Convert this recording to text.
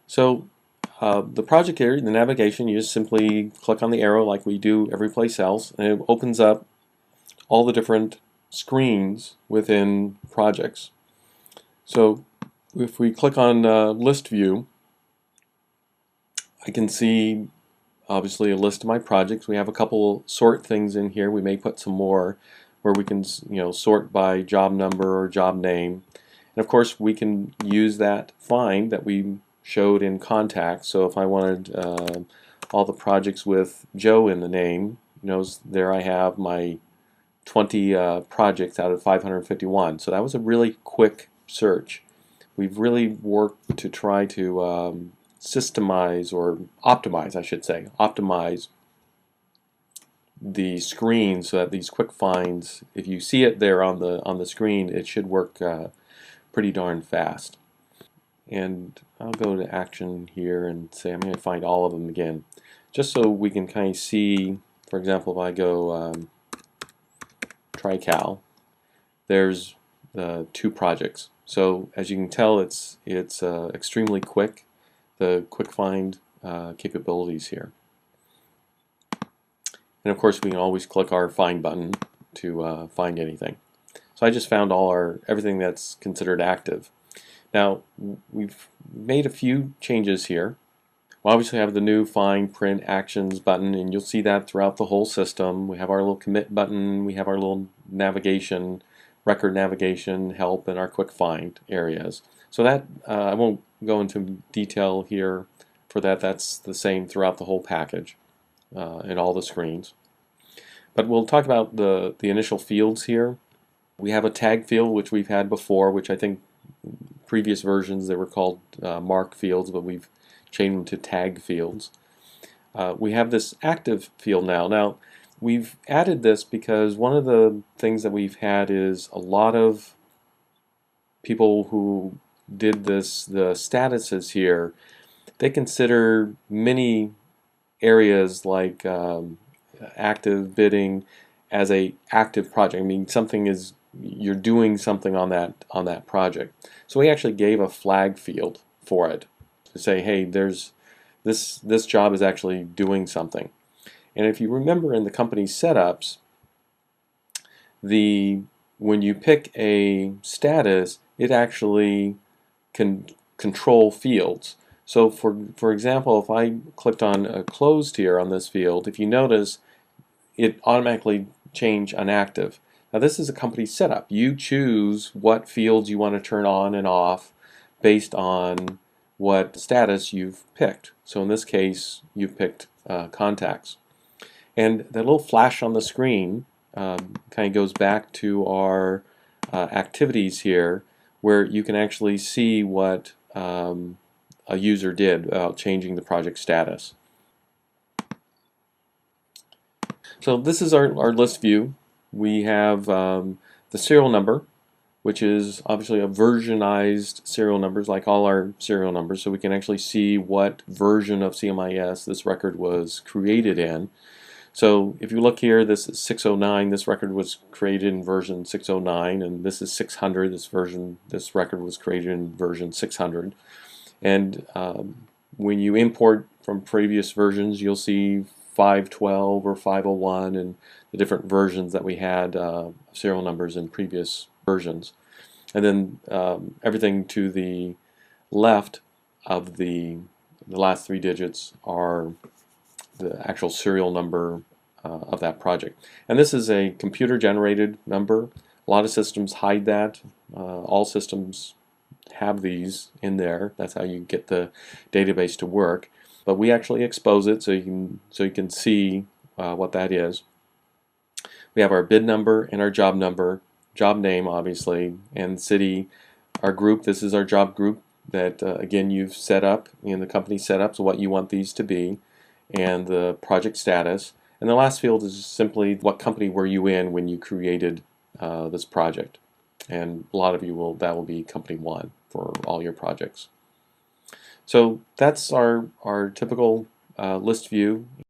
So the project area, the navigation, you just simply click on the arrow like we do every place else, and it opens up all the different screens within projects. So if we click on list view, I can see obviously a list of my projects. We have a couple sort things in here. We may put some more where we can sort by job number or job name. And of course we can use that find that we showed in contacts. So if I wanted all the projects with Joe in the name, there I have my 20 projects out of 551. So that was a really quick search. We've really worked to try to systemize, or optimize, I should say, optimize the screen so that these quick finds, if you see it there on the screen, it should work pretty darn fast. And I'll go to action here and say I'm going to find all of them again, just so we can kind of see. For example, if I go TriCal, there's 2 projects. So as you can tell, it's extremely quick. The quick find capabilities here. And of course we can always click our find button to find anything. So I just found everything that's considered active. Now we've made a few changes here. We obviously have the new find print actions button, and you'll see that throughout the whole system. We have our little commit button, we have our little navigation, record navigation, help, and our quick find areas. So that I won't go into detail here for that. That's the same throughout the whole package in all the screens. But we'll talk about the initial fields here. We have a tag field, which we've had before, which I think previous versions they were called mark fields, but we've changed them to tag fields. We have this active field now. Now we've added this because one of the things that we've had is a lot of people who did the statuses here, they consider many areas like active bidding as a active project. I mean, you're doing something on that project. So we actually gave a flag field for it to say, hey, there's this job is actually doing something. And if you remember in the company setups, when you pick a status, it actually can control fields. So for example, if I clicked on closed here on this field, if you notice, it automatically changed inactive. Now this is a company setup. You choose what fields you want to turn on and off based on what status you've picked. So in this case, you've picked contacts. And that little flash on the screen kind of goes back to our activities here, where you can actually see what a user did about changing the project status. So this is our list view. We have the serial number, which is obviously a versionized serial numbers, like all our serial numbers, so we can actually see what version of CMIS this record was created in. So if you look here, this is 609. This record was created in version 609, and this is 600. This record was created in version 600. And when you import from previous versions, you'll see 512 or 501 and the different versions that we had serial numbers in previous versions. And then everything to the left of the last 3 digits are the actual serial number of that project. And this is a computer generated number. A lot of systems hide that. All systems have these in there. That's how you get the database to work. But we actually expose it so you can see what that is. We have our bid number and our job number, job name obviously, and city. Our group, this is our job group that again you've set up in the company setup, so what you want these to be, and the project status. And the last field is simply what company were you in when you created this project. And a lot of you that will be company 1 for all your projects. So that's our typical list view.